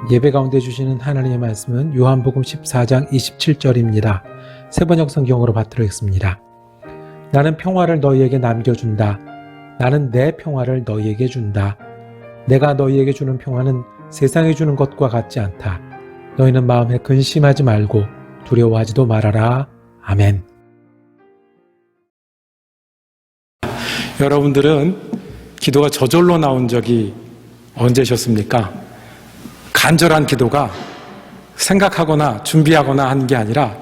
예배 가운데 주시는 하나님의 말씀은 요한복음 14장 27절입니다. 세번역 성경으로 받들어있습니다. 나는 평화를 너희에게 남겨준다. 나는 내 평화를 너희에게 준다. 내가 너희에게 주는 평화는 세상이 주는 것과 같지 않다. 너희는 마음에 근심하지 말고 두려워하지도 말아라. 아멘. 여러분들은 기도가 저절로 나온 적이 언제셨습니까? 간절한 기도가 생각하거나 준비하거나 한 게 아니라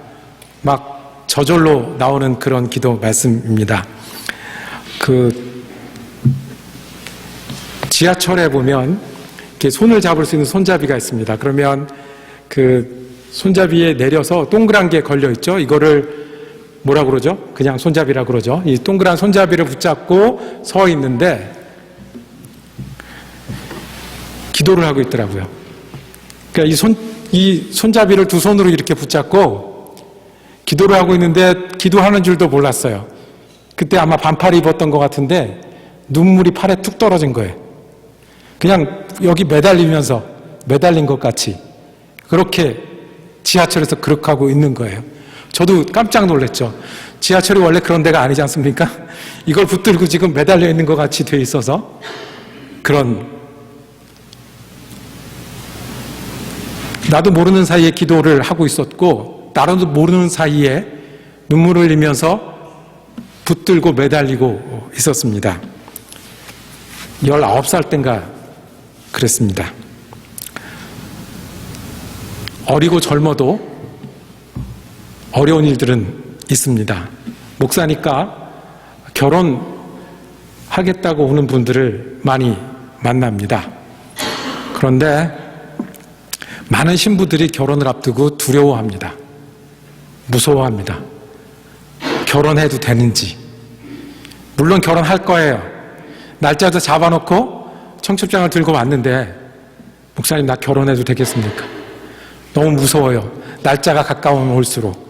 막 저절로 나오는 그런 기도 말씀입니다. 지하철에 보면 이렇게 손을 잡을 수 있는 손잡이가 있습니다. 그러면 그 손잡이에 내려서 동그란 게 걸려 있죠. 이거를 뭐라 그러죠? 그냥 손잡이라 그러죠. 이 동그란 손잡이를 붙잡고 서 있는데 기도를 하고 있더라고요. 그러니까 이 손잡이를 두 손으로 이렇게 붙잡고 기도를 하고 있는데 기도하는 줄도 몰랐어요. 그때 아마 반팔 입었던 것 같은데 눈물이 팔에 툭 떨어진 거예요. 그냥 여기 매달린 것 같이 그렇게 지하철에서 그렇게 하고 있는 거예요. 저도 깜짝 놀랐죠. 지하철이 원래 그런 데가 아니지 않습니까? 이걸 붙들고 지금 매달려 있는 것 같이 돼 있어서 그런 나도 모르는 사이에 기도를 하고 있었고 나도 모르는 사이에 눈물을 흘리면서 붙들고 매달리고 있었습니다. 19살 땐가 그랬습니다. 어리고 젊어도 어려운 일들은 있습니다. 목사니까 결혼하겠다고 오는 분들을 많이 만납니다. 그런데 많은 신부들이 결혼을 앞두고 두려워합니다. 무서워합니다. 결혼해도 되는지. 물론 결혼할 거예요. 날짜도 잡아놓고 청첩장을 들고 왔는데 목사님 나 결혼해도 되겠습니까? 너무 무서워요. 날짜가 가까우면 올수록.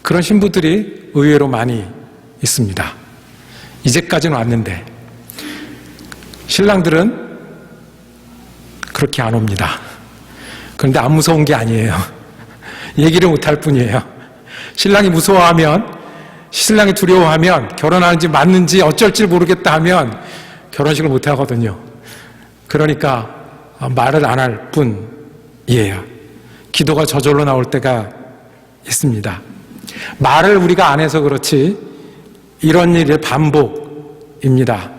그런 신부들이 의외로 많이 있습니다. 이제까지는 왔는데 신랑들은 그렇게 안 옵니다. 그런데 안 무서운 게 아니에요. 얘기를 못할 뿐이에요. 신랑이 무서워하면, 신랑이 두려워하면, 결혼하는지 맞는지 어쩔지 모르겠다 하면 결혼식을 못 하거든요. 그러니까 말을 안 할 뿐이에요. 기도가 저절로 나올 때가 있습니다. 말을 우리가 안 해서 그렇지 이런 일의 반복입니다.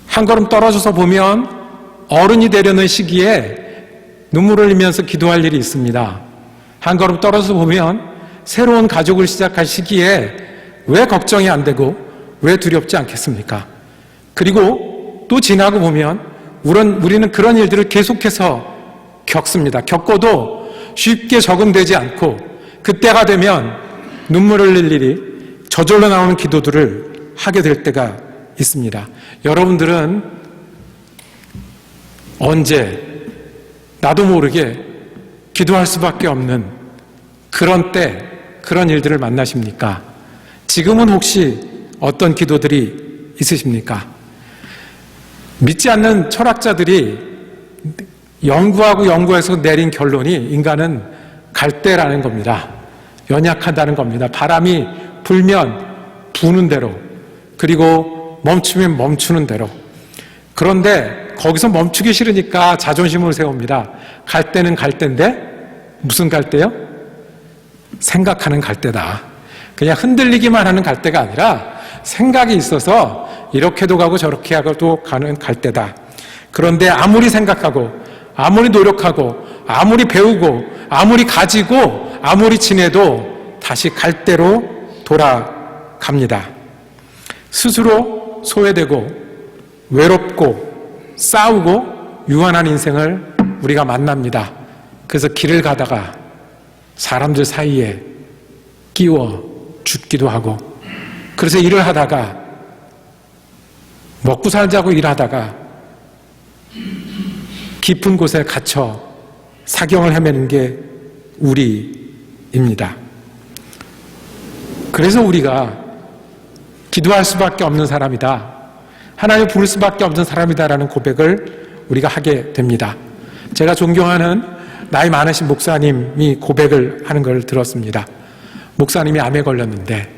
한 걸음 떨어져서 보면 어른이 되려는 시기에 눈물을 흘리면서 기도할 일이 있습니다. 한 걸음 떨어져서 보면 새로운 가족을 시작할 시기에 왜 걱정이 안 되고 왜 두렵지 않겠습니까? 그리고 또 지나고 보면 우리는 그런 일들을 계속해서 겪습니다. 겪어도 쉽게 적응되지 않고 그때가 되면 눈물을 흘릴 일이 저절로 나오는 기도들을 하게 될 때가 있습니다. 여러분들은 언제 나도 모르게 기도할 수밖에 없는 그런 때, 그런 일들을 만나십니까? 지금은 혹시 어떤 기도들이 있으십니까? 믿지 않는 철학자들이 연구해서 내린 결론이 인간은 갈대라는 겁니다. 연약하다는 겁니다. 바람이 불면 부는 대로, 그리고 멈추면 멈추는 대로. 그런데 거기서 멈추기 싫으니까 자존심을 세웁니다. 갈대는 갈대인데 무슨 갈대요? 생각하는 갈대다. 그냥 흔들리기만 하는 갈대가 아니라 생각이 있어서 이렇게도 가고 저렇게 하고도 가는 갈대다. 그런데 아무리 생각하고 아무리 노력하고 아무리 배우고 아무리 가지고 아무리 지내도 다시 갈대로 돌아갑니다. 스스로 소외되고 외롭고 싸우고 유한한 인생을 우리가 만납니다. 그래서 길을 가다가 사람들 사이에 끼워 죽기도 하고, 그래서 일을 하다가 먹고 살자고 일하다가 깊은 곳에 갇혀 사경을 헤매는 게 우리입니다. 그래서 우리가 기도할 수밖에 없는 사람이다, 하나님을 부를 수밖에 없는 사람이다라는 고백을 우리가 하게 됩니다. 제가 존경하는 나이 많으신 목사님이 고백을 하는 걸 들었습니다. 목사님이 암에 걸렸는데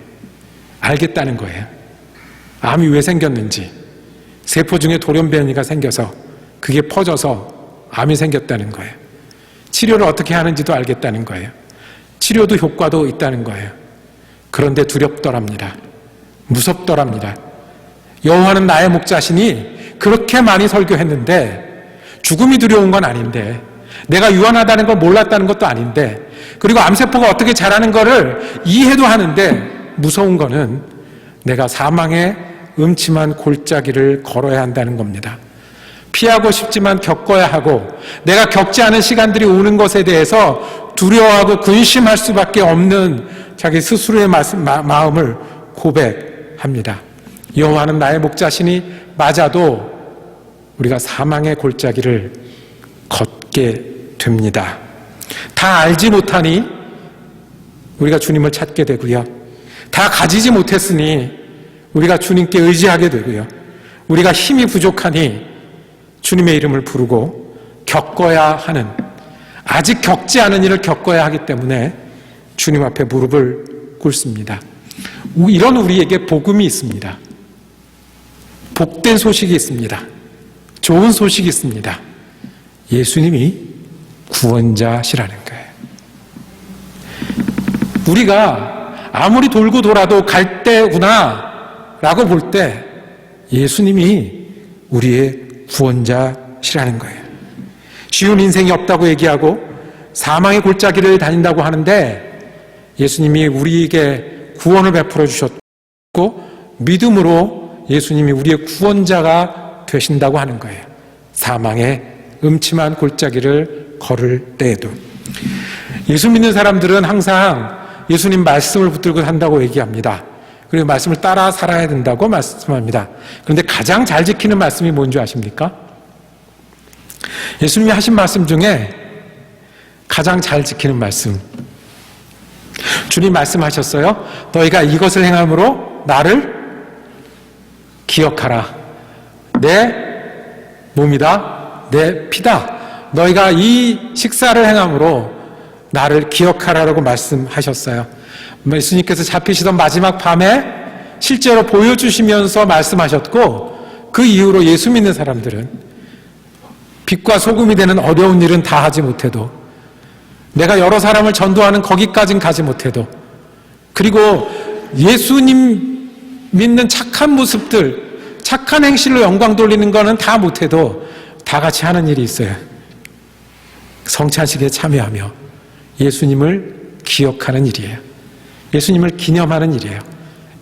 알겠다는 거예요. 암이 왜 생겼는지. 세포 중에 돌연변이가 생겨서 그게 퍼져서 암이 생겼다는 거예요. 치료를 어떻게 하는지도 알겠다는 거예요. 치료도 효과도 있다는 거예요. 그런데 두렵더랍니다. 무섭더랍니다. 여호와는 나의 목자시니 그렇게 많이 설교했는데 죽음이 두려운 건 아닌데, 내가 유한하다는 걸 몰랐다는 것도 아닌데, 그리고 암세포가 어떻게 자라는 거를 이해도 하는데 무서운 거는 내가 사망의 음침한 골짜기를 걸어야 한다는 겁니다. 피하고 싶지만 겪어야 하고, 내가 겪지 않은 시간들이 오는 것에 대해서 두려워하고 근심할 수밖에 없는 자기 스스로의 마음을 고백합니다. 여호와는 나의 목자시니 맞아도 우리가 사망의 골짜기를 걷게 됩니다. 다 알지 못하니 우리가 주님을 찾게 되고요. 다 가지지 못했으니 우리가 주님께 의지하게 되고요. 우리가 힘이 부족하니 주님의 이름을 부르고 겪어야 하는, 아직 겪지 않은 일을 겪어야 하기 때문에 주님 앞에 무릎을 꿇습니다. 이런 우리에게 복음이 있습니다. 복된 소식이 있습니다. 좋은 소식이 있습니다. 예수님이 구원자시라는 거예요. 우리가 아무리 돌고 돌아도 갈 때구나 라고 볼 때 예수님이 우리의 구원자시라는 거예요. 쉬운 인생이 없다고 얘기하고 사망의 골짜기를 다닌다고 하는데 예수님이 우리에게 구원을 베풀어 주셨고 믿음으로 예수님이 우리의 구원자가 되신다고 하는 거예요. 사망의 음침한 골짜기를 걸을 때에도. 예수 믿는 사람들은 항상 예수님 말씀을 붙들고 산다고 얘기합니다. 그리고 말씀을 따라 살아야 된다고 말씀합니다. 그런데 가장 잘 지키는 말씀이 뭔지 아십니까? 예수님이 하신 말씀 중에 가장 잘 지키는 말씀, 주님 말씀하셨어요. 너희가 이것을 행함으로 나를 기억하라. 내 몸이다, 내 피다. 너희가 이 식사를 행함으로 나를 기억하라라고 말씀하셨어요. 예수님께서 잡히시던 마지막 밤에 실제로 보여주시면서 말씀하셨고, 그 이후로 예수 믿는 사람들은 빛과 소금이 되는 어려운 일은 다 하지 못해도, 내가 여러 사람을 전도하는 거기까진 가지 못해도, 그리고 예수님 믿는 착한 모습들, 착한 행실로 영광 돌리는 거는 다 못해도 다 같이 하는 일이 있어요. 성찬식에 참여하며 예수님을 기억하는 일이에요. 예수님을 기념하는 일이에요.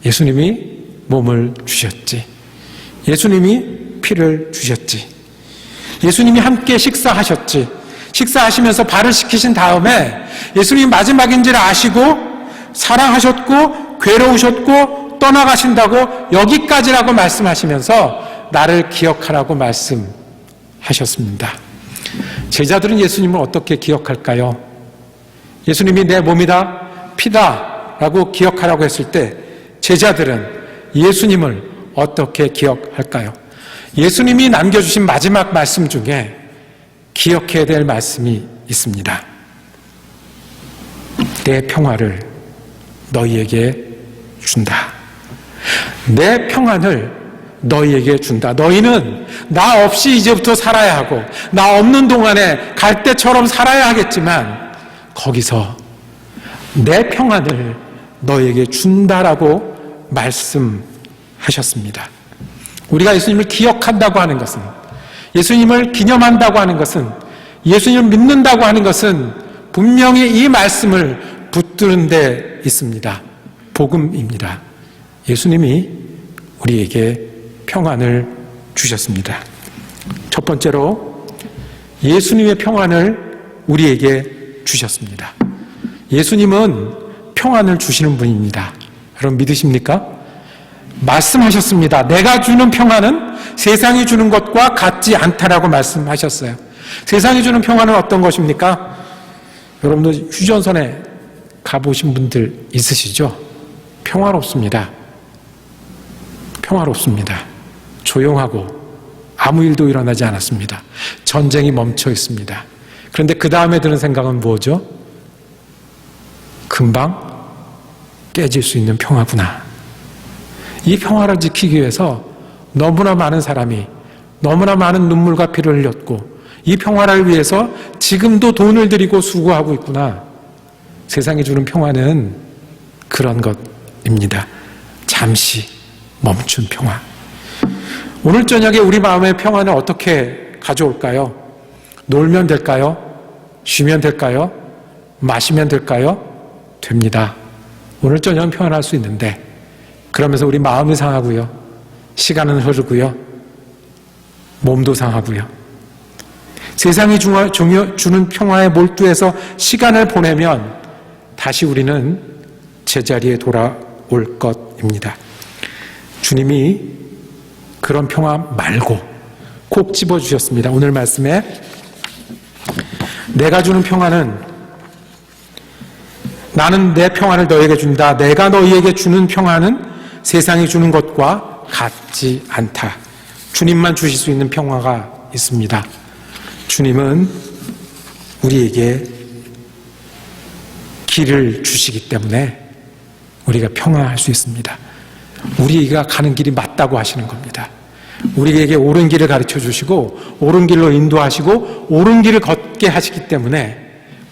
예수님이 몸을 주셨지. 예수님이 피를 주셨지. 예수님이 함께 식사하셨지. 식사하시면서 발을 씻기신 다음에 예수님이 마지막인지를 아시고 사랑하셨고 괴로우셨고 떠나가신다고 여기까지라고 말씀하시면서 나를 기억하라고 말씀하셨습니다. 제자들은 예수님을 어떻게 기억할까요? 예수님이 내 몸이다, 피다 라고 기억하라고 했을 때 제자들은 예수님을 어떻게 기억할까요? 예수님이 남겨주신 마지막 말씀 중에 기억해야 될 말씀이 있습니다. 내 평화를 너희에게 준다. 내 평안을 너희에게 준다. 너희는 나 없이 이제부터 살아야 하고 나 없는 동안에 갈 때처럼 살아야 하겠지만 거기서 내 평안을 너희에게 준다라고 말씀하셨습니다. 우리가 예수님을 기억한다고 하는 것은, 예수님을 기념한다고 하는 것은, 예수님을 믿는다고 하는 것은 분명히 이 말씀을 붙드는 데 있습니다. 복음입니다. 예수님이 우리에게 평안을 주셨습니다. 첫 번째로 예수님의 평안을 우리에게 주셨습니다. 예수님은 평안을 주시는 분입니다. 여러분 믿으십니까? 말씀하셨습니다. 내가 주는 평안은 세상이 주는 것과 같지 않다라고 말씀하셨어요. 세상이 주는 평안은 어떤 것입니까? 여러분들 휴전선에 가보신 분들 있으시죠? 평화롭습니다. 평화롭습니다. 조용하고 아무 일도 일어나지 않았습니다. 전쟁이 멈춰 있습니다. 그런데 그 다음에 드는 생각은 뭐죠? 금방 깨질 수 있는 평화구나. 이 평화를 지키기 위해서 너무나 많은 사람이 너무나 많은 눈물과 피를 흘렸고 이 평화를 위해서 지금도 돈을 들이고 수고하고 있구나. 세상이 주는 평화는 그런 것입니다. 잠시 멈춘 평화. 오늘 저녁에 우리 마음의 평화는 어떻게 가져올까요? 놀면 될까요? 쉬면 될까요? 마시면 될까요? 됩니다. 오늘 저녁은 평안할 수 있는데 그러면서 우리 마음이 상하고요. 시간은 흐르고요. 몸도 상하고요. 세상이 주는 평화에 몰두해서 시간을 보내면 다시 우리는 제자리에 돌아올 것입니다. 주님이 그런 평화 말고 콕 집어주셨습니다. 오늘 말씀에 내가 주는 평화는 나는 내 평화를 너희에게 준다. 내가 너희에게 주는 평화는 세상이 주는 것과 같지 않다. 주님만 주실 수 있는 평화가 있습니다. 주님은 우리에게 길을 주시기 때문에 우리가 평화할 수 있습니다. 우리가 가는 길이 맞다고 하시는 겁니다. 우리에게 옳은 길을 가르쳐 주시고 옳은 길로 인도하시고 옳은 길을 걷게 하시기 때문에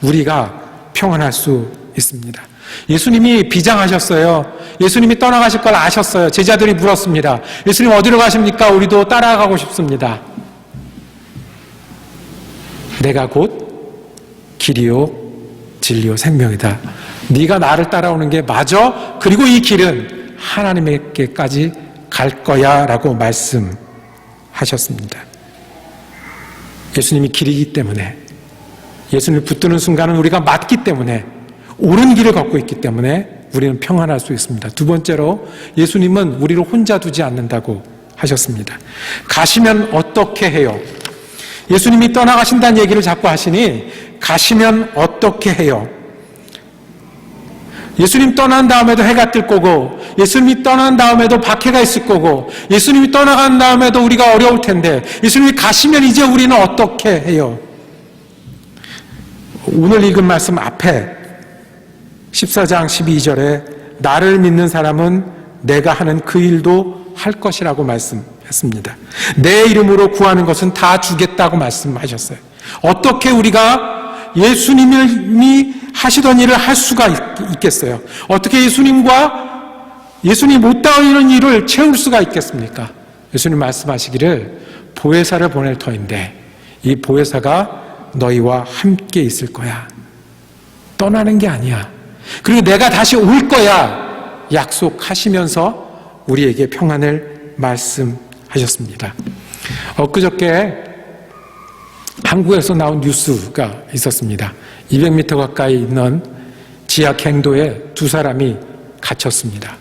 우리가 평안할 수 있습니다. 예수님이 비장하셨어요. 예수님이 떠나가실 걸 아셨어요. 제자들이 물었습니다. 예수님 어디로 가십니까? 우리도 따라가고 싶습니다. 내가 곧 길이요 진리요 생명이다. 네가 나를 따라오는 게 맞아. 그리고 이 길은 하나님께까지 갈 거야 라고 말씀하셨습니다. 예수님이 길이기 때문에 예수님을 붙드는 순간은 우리가 맞기 때문에 옳은 길을 걷고 있기 때문에 우리는 평안할 수 있습니다. 두 번째로 예수님은 우리를 혼자 두지 않는다고 하셨습니다. 가시면 어떻게 해요? 예수님이 떠나가신다는 얘기를 자꾸 하시니 가시면 어떻게 해요? 예수님 떠난 다음에도 해가 뜰 거고 예수님이 떠난 다음에도 박해가 있을 거고 예수님이 떠나간 다음에도 우리가 어려울 텐데 예수님이 가시면 이제 우리는 어떻게 해요? 오늘 읽은 말씀 앞에 14장 12절에 나를 믿는 사람은 내가 하는 그 일도 할 것이라고 말씀했습니다. 내 이름으로 구하는 것은 다 주겠다고 말씀하셨어요. 어떻게 우리가 예수님이 하시던 일을 할 수가 있겠어요? 어떻게 예수님 못다하는 일을 채울 수가 있겠습니까? 예수님 말씀하시기를 보혜사를 보낼 터인데 이 보혜사가 너희와 함께 있을 거야. 떠나는 게 아니야. 그리고 내가 다시 올 거야. 약속하시면서 우리에게 평안을 말씀하셨습니다. 엊그저께 한국에서 나온 뉴스가 있었습니다. 200m 가까이 있는 지하 갱도에 두 사람이 갇혔습니다.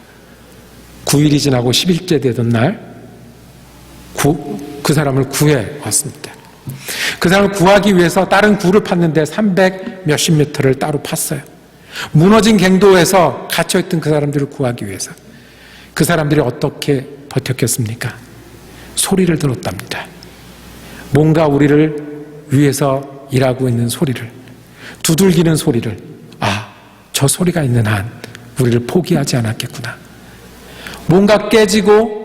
9일이 지나고 10일째 되던 날 그 사람을 구해 왔습니다. 그 사람을 구하기 위해서 다른 굴을 팠는데 300 몇십 미터를 따로 팠어요. 무너진 갱도에서 갇혀있던 그 사람들을 구하기 위해서. 그 사람들이 어떻게 버텼겠습니까? 소리를 들었답니다. 뭔가 우리를 위해서 일하고 있는 소리를, 두들기는 소리를, 저 소리가 있는 한 우리를 포기하지 않았겠구나. 뭔가 깨지고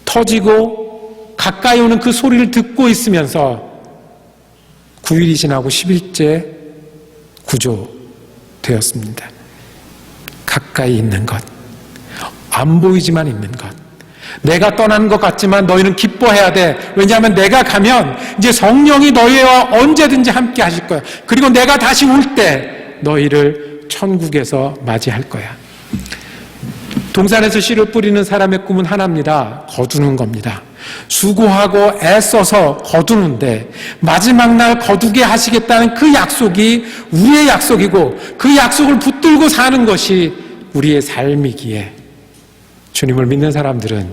터지고 가까이 오는 그 소리를 듣고 있으면서 9일이 지나고 10일째 구조되었습니다. 가까이 있는 것, 안 보이지만 있는 것. 내가 떠난 것 같지만 너희는 기뻐해야 돼. 왜냐하면 내가 가면 이제 성령이 너희와 언제든지 함께 하실 거야. 그리고 내가 다시 올 때 너희를 천국에서 맞이할 거야. 동산에서 씨를 뿌리는 사람의 꿈은 하나입니다. 거두는 겁니다. 수고하고 애써서 거두는데 마지막 날 거두게 하시겠다는 그 약속이 우리의 약속이고 그 약속을 붙들고 사는 것이 우리의 삶이기에 주님을 믿는 사람들은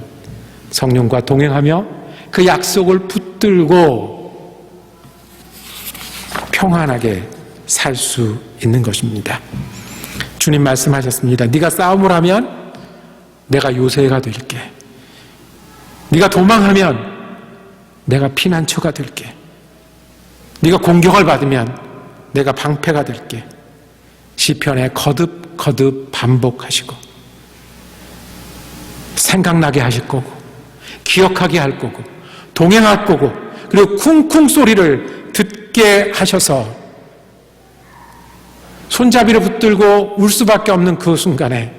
성령과 동행하며 그 약속을 붙들고 평안하게 살 수 있는 것입니다. 주님 말씀하셨습니다. 네가 싸움을 하면 내가 요새가 될게. 네가 도망하면 내가 피난처가 될게. 네가 공격을 받으면 내가 방패가 될게. 시편에 거듭 반복하시고 생각나게 하실 거고 기억하게 할 거고 동행할 거고 그리고 쿵쿵 소리를 듣게 하셔서 손잡이를 붙들고 울 수밖에 없는 그 순간에,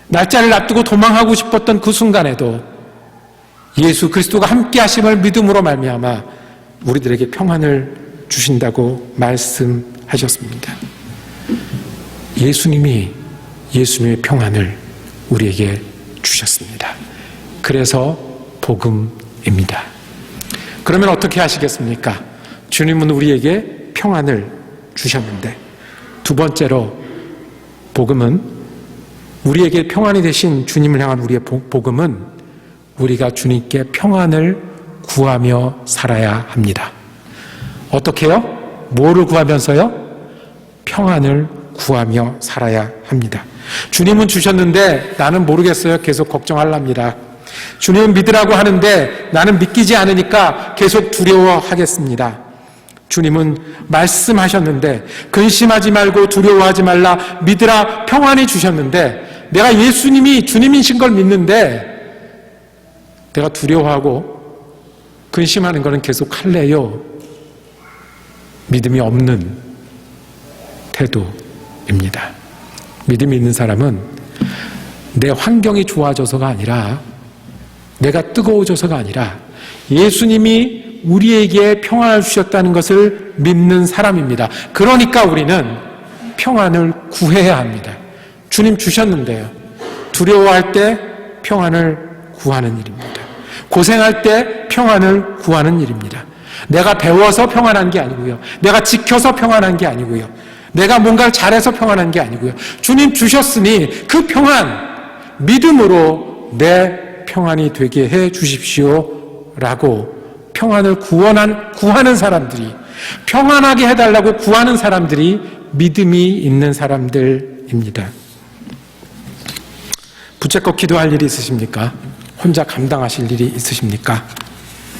날짜를 앞두고 도망하고 싶었던 그 순간에도 예수 그리스도가 함께 하심을 믿음으로 말미암아 우리들에게 평안을 주신다고 말씀하셨습니다. 예수님의 평안을 우리에게 주셨습니다. 그래서 복음입니다. 그러면 어떻게 하시겠습니까? 주님은 우리에게 평안을 주셨는데, 두 번째로 복음은, 우리에게 평안이 되신 주님을 향한 우리의 복음은 우리가 주님께 평안을 구하며 살아야 합니다. 어떻게요? 뭐를 구하면서요? 평안을 구하며 살아야 합니다. 주님은 주셨는데 나는 모르겠어요. 계속 걱정하랍니다. 주님은 믿으라고 하는데 나는 믿기지 않으니까 계속 두려워하겠습니다. 주님은 말씀하셨는데 근심하지 말고 두려워하지 말라, 믿으라, 평안히 주셨는데 내가 예수님이 주님이신 걸 믿는데 내가 두려워하고 근심하는 거는 계속 할래요. 믿음이 없는 태도입니다. 믿음이 있는 사람은 내 환경이 좋아져서가 아니라, 내가 뜨거워져서가 아니라 예수님이 우리에게 평안을 주셨다는 것을 믿는 사람입니다. 그러니까 우리는 평안을 구해야 합니다. 주님 주셨는데요. 두려워할 때 평안을 구하는 일입니다. 고생할 때 평안을 구하는 일입니다. 내가 배워서 평안한 게 아니고요. 내가 지켜서 평안한 게 아니고요. 내가 뭔가를 잘해서 평안한 게 아니고요. 주님 주셨으니 그 평안, 믿음으로 내 평안이 되게 해 주십시오 라고 평안을 구하는 사람들이, 평안하게 해달라고 구하는 사람들이 믿음이 있는 사람들입니다. 붙잡고 기도할 일이 있으십니까? 혼자 감당하실 일이 있으십니까?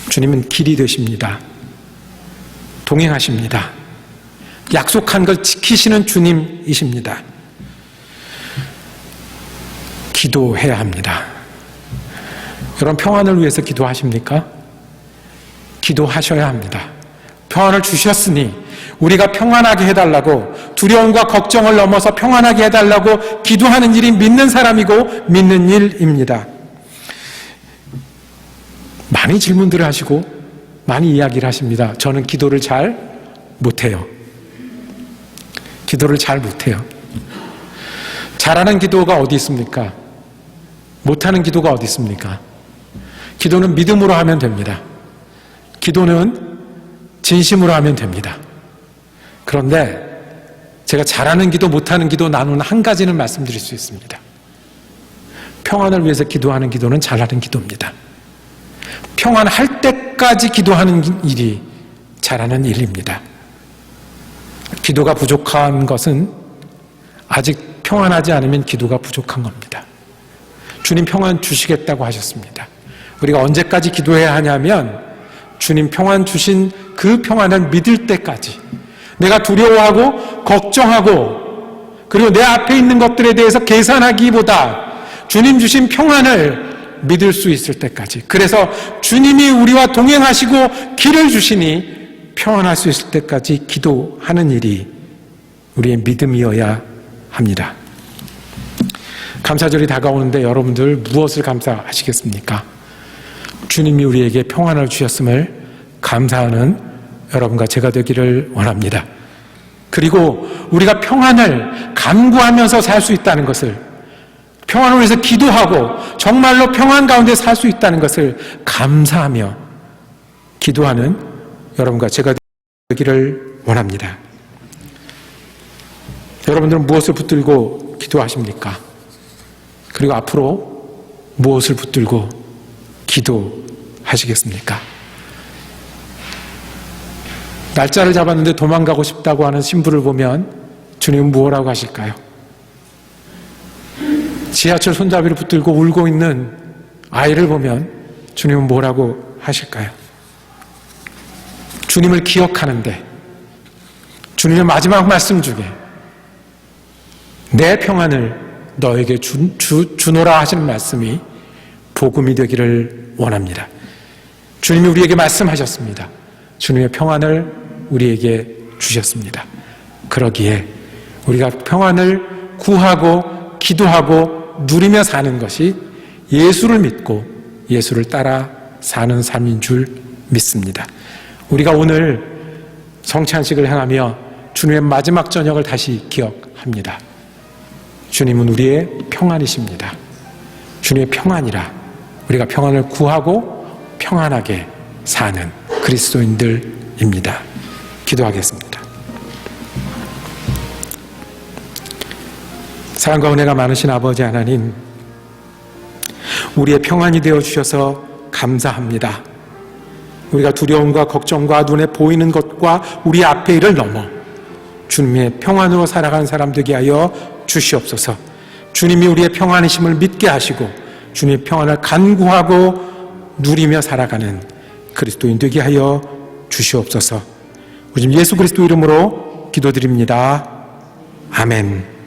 주님은 길이 되십니다. 동행하십니다. 약속한 걸 지키시는 주님이십니다. 기도해야 합니다. 여러분, 평안을 위해서 기도하십니까? 기도하셔야 합니다. 평안을 주셨으니 우리가 평안하게 해달라고, 두려움과 걱정을 넘어서 평안하게 해달라고 기도하는 일이 믿는 사람이고 믿는 일입니다. 많이 질문들을 하시고 많이 이야기를 하십니다. 저는 기도를 잘 못해요. 기도를 잘 못해요. 잘하는 기도가 어디 있습니까? 못하는 기도가 어디 있습니까? 기도는 믿음으로 하면 됩니다. 기도는 진심으로 하면 됩니다. 그런데 제가 잘하는 기도, 못하는 기도 나누는 한 가지는 말씀드릴 수 있습니다. 평안을 위해서 기도하는 기도는 잘하는 기도입니다. 평안할 때까지 기도하는 일이 잘하는 일입니다. 기도가 부족한 것은 아직 평안하지 않으면 기도가 부족한 겁니다. 주님 평안 주시겠다고 하셨습니다. 우리가 언제까지 기도해야 하냐면 주님 평안 주신 그 평안을 믿을 때까지, 내가 두려워하고 걱정하고 그리고 내 앞에 있는 것들에 대해서 계산하기보다 주님 주신 평안을 믿을 수 있을 때까지, 그래서 주님이 우리와 동행하시고 길을 주시니 평안할 수 있을 때까지 기도하는 일이 우리의 믿음이어야 합니다. 감사절이 다가오는데 여러분들 무엇을 감사하시겠습니까? 주님이 우리에게 평안을 주셨음을 감사하는 여러분과 제가 되기를 원합니다. 그리고 우리가 평안을 간구하면서 살 수 있다는 것을, 평안을 위해서 기도하고 정말로 평안 가운데 살 수 있다는 것을 감사하며 기도하는 여러분과 제가 되기를 원합니다. 여러분들은 무엇을 붙들고 기도하십니까? 그리고 앞으로 무엇을 붙들고 기도하시겠습니까? 날짜를 잡았는데 도망가고 싶다고 하는 신부를 보면 주님은 무엇라고 하실까요? 지하철 손잡이를 붙들고 울고 있는 아이를 보면 주님은 뭐라고 하실까요? 주님을 기억하는데 주님의 마지막 말씀 중에 내 평안을 너에게 주노라 하시는 말씀이 복음이 되기를 원합니다. 주님이 우리에게 말씀하셨습니다. 주님의 평안을 우리에게 주셨습니다. 그러기에 우리가 평안을 구하고 기도하고 누리며 사는 것이 예수를 믿고 예수를 따라 사는 삶인 줄 믿습니다. 우리가 오늘 성찬식을 향하며 주님의 마지막 저녁을 다시 기억합니다. 주님은 우리의 평안이십니다. 주님의 평안이라 우리가 평안을 구하고 평안하게 사는 그리스도인들입니다. 기도하겠습니다. 사랑과 은혜가 많으신 아버지 하나님, 우리의 평안이 되어 주셔서 감사합니다. 우리가 두려움과 걱정과 눈에 보이는 것과 우리 앞에 일을 넘어 주님의 평안으로 살아가는 사람 되게 하여 주시옵소서. 주님이 우리의 평안이심을 믿게 하시고 주님의 평안을 간구하고 누리며 살아가는 그리스도인 되게 하여 주시옵소서. 우리 예수 그리스도 이름으로 기도드립니다. 아멘.